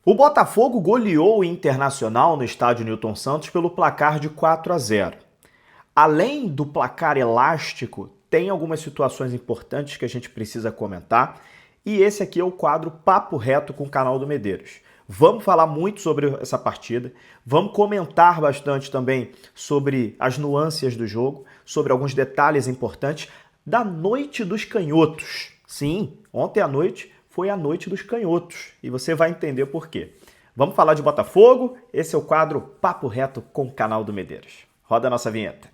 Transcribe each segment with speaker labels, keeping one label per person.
Speaker 1: O Botafogo goleou o Internacional no estádio Newton Santos pelo placar de 4-0. Além do placar elástico, tem algumas situações importantes que a gente precisa comentar, e esse aqui é o quadro Papo Reto com o canal do Medeiros. Vamos falar muito sobre essa partida, vamos comentar bastante também sobre as nuances do jogo, sobre alguns detalhes importantes da Noite dos Canhotos. Sim, ontem à noite foi a Noite dos Canhotos, e você vai entender por quê. Vamos falar de Botafogo, esse é o quadro Papo Reto com o canal do Medeiros. Roda a nossa vinheta.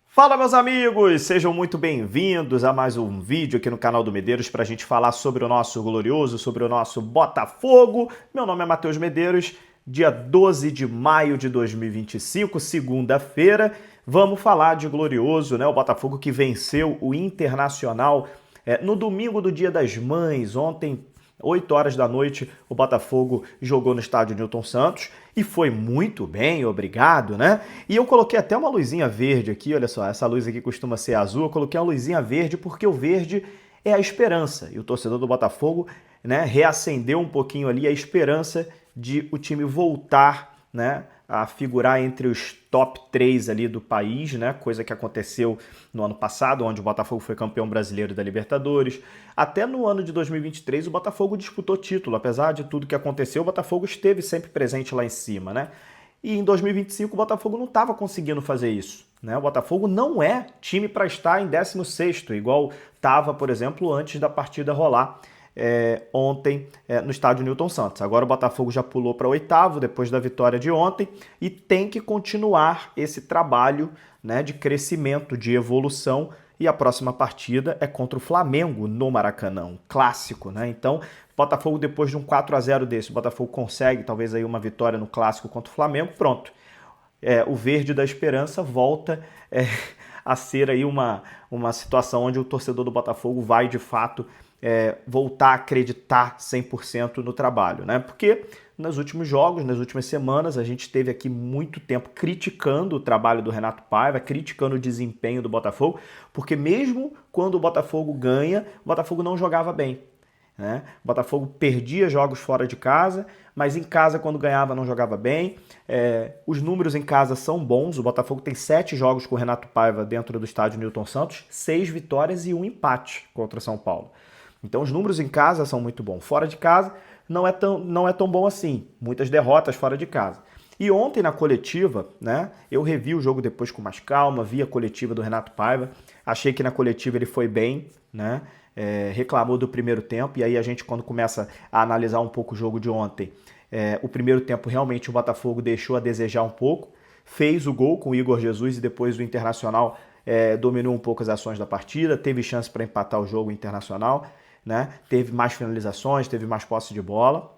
Speaker 1: Fala, meus amigos! Sejam muito bem-vindos a mais um vídeo aqui no canal do Medeiros para a gente falar sobre o nosso glorioso, sobre o nosso Botafogo. Meu nome é Matheus Medeiros, dia 12 de maio de 2025, segunda-feira. Vamos falar de glorioso, né? O Botafogo que venceu o Internacional no domingo do Dia das Mães. Ontem, 8 horas da noite, o Botafogo jogou no estádio Newton Santos e foi muito bem, obrigado, né? E eu coloquei até uma luzinha verde aqui, olha só, essa luz aqui costuma ser azul, eu coloquei uma luzinha verde porque o verde é a esperança. E o torcedor do Botafogo, né, reacendeu um pouquinho ali a esperança de o time voltar, né, a figurar entre os top 3 ali do país, né? Coisa que aconteceu no ano passado, onde o Botafogo foi campeão brasileiro da Libertadores. Até no ano de 2023 o Botafogo disputou título, apesar de tudo que aconteceu, o Botafogo esteve sempre presente lá em cima, né? E em 2025 o Botafogo não estava conseguindo fazer isso, né? O Botafogo não é time para estar em 16º, igual estava, por exemplo, antes da partida rolar. Ontem no estádio Newton Santos. Agora o Botafogo já pulou para 8º depois da vitória de ontem e tem que continuar esse trabalho, né, de crescimento, de evolução, e a próxima partida é contra o Flamengo no Maracanã, um clássico, né? Então, Botafogo, depois de um 4-0 desse, o Botafogo consegue talvez aí uma vitória no clássico contra o Flamengo, pronto. O verde da esperança volta a ser aí uma situação onde o torcedor do Botafogo vai de fato voltar a acreditar 100% no trabalho, né? Porque nos últimos jogos, nas últimas semanas, a gente teve aqui muito tempo criticando o trabalho do Renato Paiva, criticando o desempenho do Botafogo, porque mesmo quando o Botafogo ganha, o Botafogo não jogava bem, né? O Botafogo perdia jogos fora de casa, mas em casa, quando ganhava, não jogava bem. Os números em casa são bons. O Botafogo tem 7 jogos com o Renato Paiva dentro do estádio Newton Santos, 6 vitórias e 1 empate contra o São Paulo. Então os números em casa são muito bons. Fora de casa não é tão bom assim. Muitas derrotas fora de casa. E ontem na coletiva, né, eu revi o jogo depois com mais calma, vi a coletiva do Renato Paiva. Achei que na coletiva ele foi bem, né? Reclamou do primeiro tempo. E aí a gente, quando começa a analisar um pouco o jogo de ontem, o primeiro tempo realmente o Botafogo deixou a desejar um pouco. Fez o gol com o Igor Jesus e depois o Internacional dominou um pouco as ações da partida. Teve chance para empatar o jogo Internacional, né? Teve mais finalizações, teve mais posse de bola,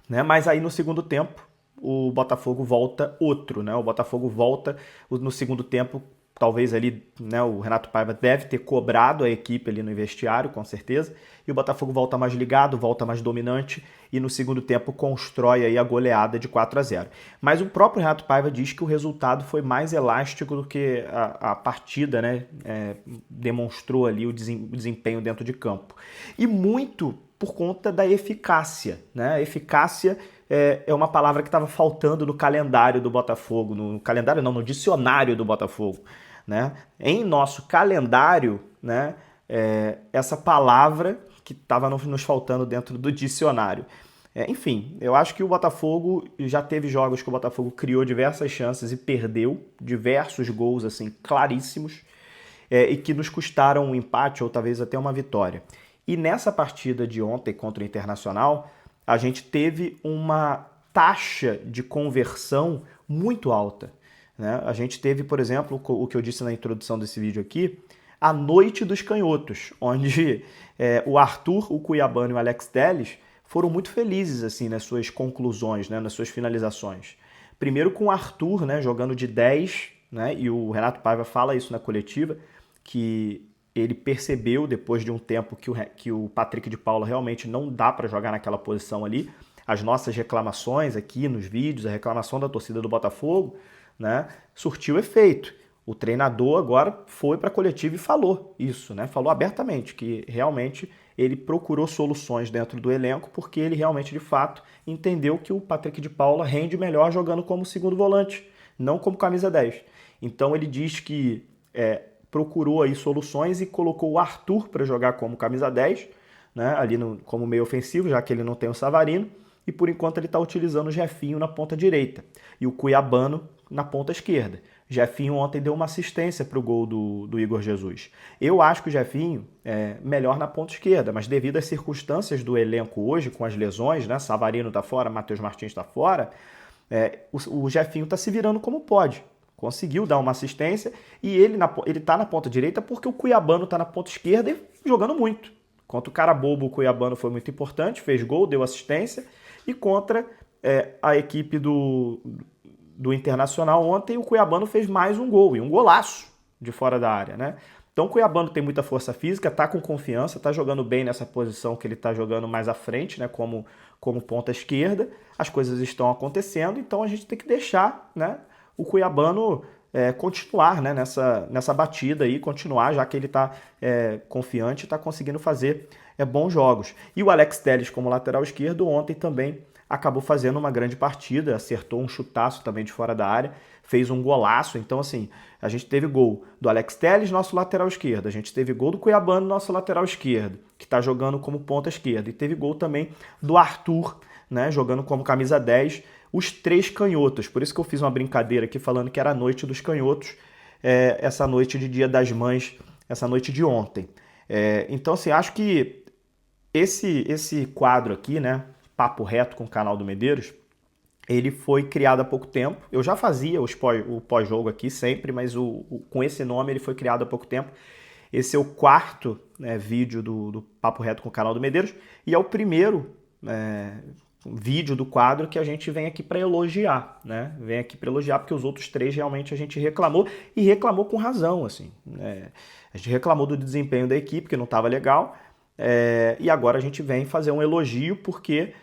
Speaker 1: né? Mas aí no segundo tempo o Botafogo volta outro, né? O Botafogo volta no segundo tempo, talvez ali, né, o Renato Paiva deve ter cobrado a equipe ali no vestiário, com certeza, e o Botafogo volta mais ligado, volta mais dominante e no segundo tempo constrói aí a goleada de 4-0. Mas o próprio Renato Paiva diz que o resultado foi mais elástico do que a partida, né, demonstrou ali o desempenho dentro de campo. E muito por conta da eficácia, né? A eficácia é uma palavra que estava faltando no calendário do Botafogo, no calendário não, no dicionário do Botafogo, né? Em nosso calendário, né, essa palavra que estava nos faltando dentro do dicionário. Enfim, eu acho que o Botafogo já teve jogos que o Botafogo criou diversas chances e perdeu diversos gols assim claríssimos, e que nos custaram um empate ou talvez até uma vitória. E nessa partida de ontem contra o Internacional, a gente teve uma taxa de conversão muito alta, né? A gente teve, por exemplo, o que eu disse na introdução desse vídeo aqui, a Noite dos Canhotos, onde o Arthur, o Cuiabano e o Alex Telles foram muito felizes assim nas suas conclusões, né, nas suas finalizações. Primeiro com o Arthur, né, jogando de 10, né, e o Renato Paiva fala isso na coletiva, que ele percebeu depois de um tempo que o Patrick de Paula realmente não dá para jogar naquela posição ali. As nossas reclamações aqui nos vídeos, a reclamação da torcida do Botafogo, né, surtiu efeito. O treinador agora foi para a coletiva e falou isso, né? Falou abertamente que realmente ele procurou soluções dentro do elenco porque ele realmente, de fato, entendeu que o Patrick de Paula rende melhor jogando como segundo volante, não como camisa 10. Então ele diz que procurou aí soluções e colocou o Arthur para jogar como camisa 10, né? Ali como meio ofensivo, já que ele não tem o Savarino, e por enquanto ele está utilizando o Jefinho na ponta direita e o Cuiabano na ponta esquerda. Jefinho ontem deu uma assistência para o gol do Igor Jesus. Eu acho que o Jefinho é melhor na ponta esquerda, mas devido às circunstâncias do elenco hoje, com as lesões, né? Savarino está fora, Matheus Martins está fora, o Jefinho está se virando como pode. Conseguiu dar uma assistência e ele está na ponta direita porque o Cuiabano está na ponta esquerda e jogando muito. Contra o Carabobo, o Cuiabano foi muito importante, fez gol, deu assistência. E contra a equipe do Internacional ontem, o Cuiabano fez mais um gol, e um golaço de fora da área, né? Então o Cuiabano tem muita força física, tá com confiança, tá jogando bem nessa posição que ele tá jogando mais à frente, né? Como ponta esquerda. As coisas estão acontecendo, então a gente tem que deixar, né, o Cuiabano continuar, né, nessa batida aí, continuar, já que ele tá confiante e tá conseguindo fazer bons jogos. E o Alex Telles, como lateral esquerdo, ontem também acabou fazendo uma grande partida, acertou um chutaço também de fora da área, fez um golaço. Então, assim, a gente teve gol do Alex Telles, nosso lateral esquerdo, a gente teve gol do Cuiabano, nosso lateral esquerdo, que está jogando como ponta esquerda, e teve gol também do Arthur, né, jogando como camisa 10, os 3 canhotos. Por isso que eu fiz uma brincadeira aqui falando que era a noite dos canhotos, essa noite de Dia das Mães, essa noite de ontem. Então, assim, acho que esse quadro aqui, né, Papo Reto com o canal do Medeiros, ele foi criado há pouco tempo. Eu já fazia o pós-jogo aqui sempre, mas com esse nome ele foi criado há pouco tempo. Esse é o 4º vídeo do Papo Reto com o canal do Medeiros e é o primeiro vídeo do quadro que a gente vem aqui para elogiar, né? Vem aqui para elogiar porque os outros 3 realmente a gente reclamou e reclamou com razão, assim. A gente reclamou do desempenho da equipe que não estava legal e agora a gente vem fazer um elogio porque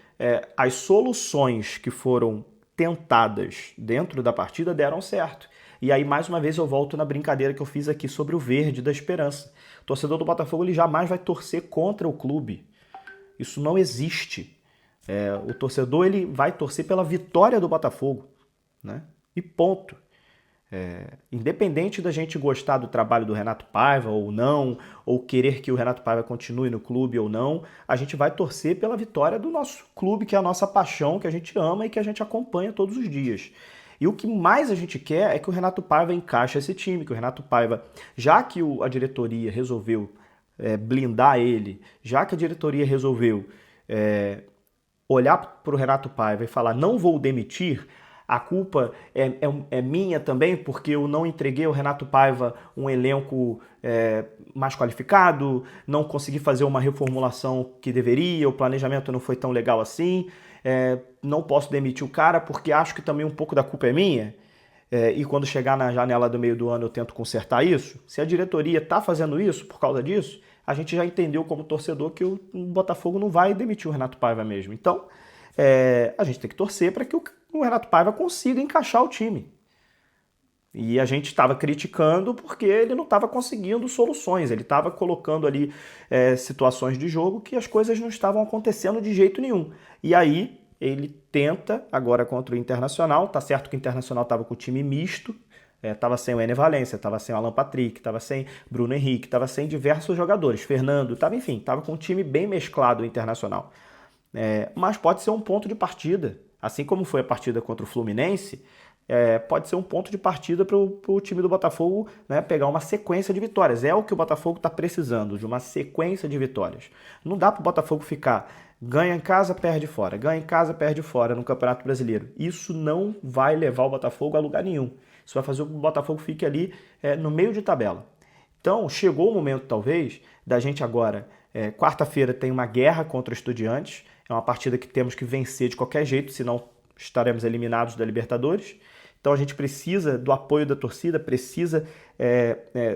Speaker 1: as soluções que foram tentadas dentro da partida deram certo. E aí, mais uma vez, eu volto na brincadeira que eu fiz aqui sobre o verde da esperança. O torcedor do Botafogo ele jamais vai torcer contra o clube. Isso não existe. O torcedor ele vai torcer pela vitória do Botafogo, né? E ponto. Independente da gente gostar do trabalho do Renato Paiva ou não, ou querer que o Renato Paiva continue no clube ou não, a gente vai torcer pela vitória do nosso clube, que é a nossa paixão, que a gente ama e que a gente acompanha todos os dias. E o que mais a gente quer é que o Renato Paiva encaixe esse time, que o Renato Paiva, já que a diretoria resolveu blindar ele, já que a diretoria resolveu olhar para o Renato Paiva e falar não vou demitir, a culpa é minha também, porque eu não entreguei ao Renato Paiva um elenco mais qualificado, não consegui fazer uma reformulação que deveria, o planejamento não foi tão legal assim, não posso demitir o cara porque acho que também um pouco da culpa é minha, e quando chegar na janela do meio do ano eu tento consertar isso. Se a diretoria está fazendo isso por causa disso, a gente já entendeu como torcedor que o Botafogo não vai demitir o Renato Paiva mesmo. Então, a gente tem que torcer para que o Renato Paiva consiga encaixar o time. E a gente estava criticando porque ele não estava conseguindo soluções, ele estava colocando ali situações de jogo que as coisas não estavam acontecendo de jeito nenhum. E aí ele tenta, agora contra o Internacional, tá certo que o Internacional estava com o time misto, estava sem o Ené Valencia, estava sem o Alan Patrick, estava sem Bruno Henrique, estava sem diversos jogadores, Fernando, estava com um time bem mesclado o Internacional. Mas pode ser um ponto de partida, assim como foi a partida contra o Fluminense, pode ser um ponto de partida para o time do Botafogo, né, pegar uma sequência de vitórias. É o que o Botafogo está precisando, de uma sequência de vitórias. Não dá para o Botafogo ficar ganha em casa, perde fora, ganha em casa, perde fora no Campeonato Brasileiro. Isso não vai levar o Botafogo a lugar nenhum. Isso vai fazer com que o Botafogo fique ali no meio de tabela. Então, chegou o momento, talvez, da gente agora... quarta-feira tem uma guerra contra o Estudiantes. É uma partida que temos que vencer de qualquer jeito, senão estaremos eliminados da Libertadores. Então a gente precisa do apoio da torcida, precisa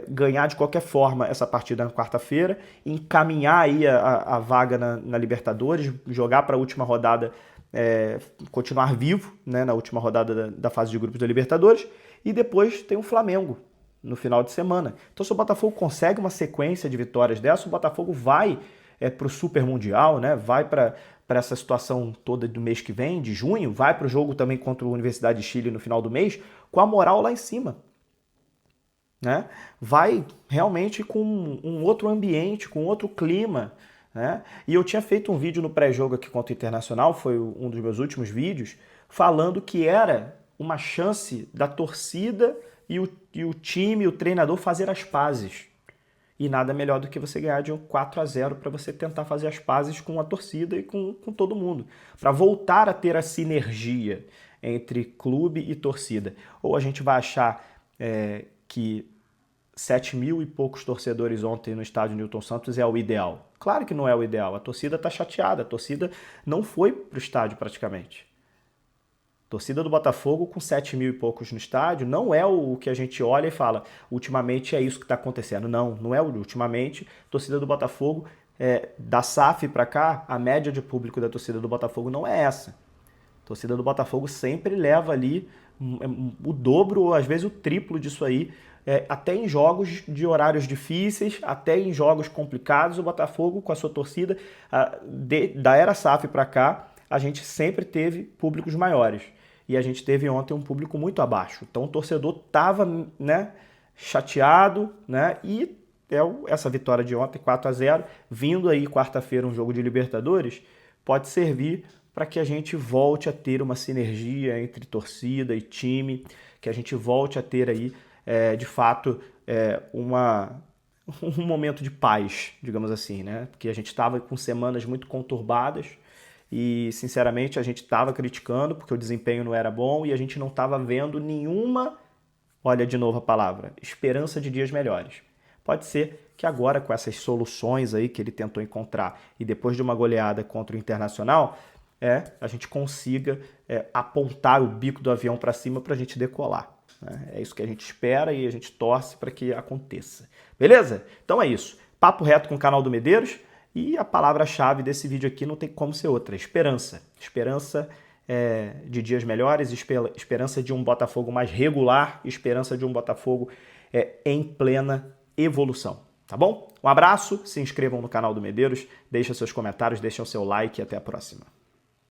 Speaker 1: ganhar de qualquer forma essa partida na quarta-feira, encaminhar aí a vaga na Libertadores, jogar para a última rodada continuar vivo, né, na última rodada da fase de grupos da Libertadores, e depois tem o Flamengo no final de semana. Então, se o Botafogo consegue uma sequência de vitórias dessa, o Botafogo vai para o Super Mundial, né, vai para essa situação toda do mês que vem, de junho, vai para o jogo também contra a Universidade de Chile no final do mês, com a moral lá em cima. Né? Vai realmente com um outro ambiente, com outro clima. Né? E eu tinha feito um vídeo no pré-jogo aqui contra o Internacional, foi um dos meus últimos vídeos, falando que era uma chance da torcida e o time, o treinador fazer as pazes. E nada melhor do que você ganhar de um 4-0 para você tentar fazer as pazes com a torcida e com todo mundo. Para voltar a ter a sinergia entre clube e torcida. Ou a gente vai achar que 7 mil e poucos torcedores ontem no estádio Newton Santos é o ideal. Claro que não é o ideal. A torcida está chateada. A torcida não foi para o estádio praticamente. Torcida do Botafogo com 7 mil e poucos no estádio não é o que a gente olha e fala, ultimamente é isso que está acontecendo. Não, não é ultimamente. Torcida do Botafogo, da SAF para cá, a média de público da torcida do Botafogo não é essa. A torcida do Botafogo sempre leva ali o dobro ou às vezes o triplo disso aí, até em jogos de horários difíceis, até em jogos complicados, o Botafogo com a sua torcida, da era SAF para cá, a gente sempre teve públicos maiores. E a gente teve ontem um público muito abaixo. Então o torcedor estava, né, chateado, né, e essa vitória de ontem, 4-0, vindo aí quarta-feira um jogo de Libertadores, pode servir para que a gente volte a ter uma sinergia entre torcida e time, que a gente volte a ter aí, de fato, um momento de paz, digamos assim, né? Porque a gente estava com semanas muito conturbadas, e, sinceramente, a gente estava criticando porque o desempenho não era bom e a gente não estava vendo nenhuma, olha de novo a palavra, esperança de dias melhores. Pode ser que agora, com essas soluções aí que ele tentou encontrar e depois de uma goleada contra o Internacional, a gente consiga apontar o bico do avião para cima para a gente decolar. Né? É isso que a gente espera e a gente torce para que aconteça. Beleza? Então é isso. Papo reto com o canal do Medeiros. E a palavra-chave desse vídeo aqui não tem como ser outra, esperança. Esperança de dias melhores, esperança de um Botafogo mais regular, esperança de um Botafogo em plena evolução, tá bom? Um abraço, se inscrevam no canal do Medeiros, deixem seus comentários, deixem o seu like e até a próxima.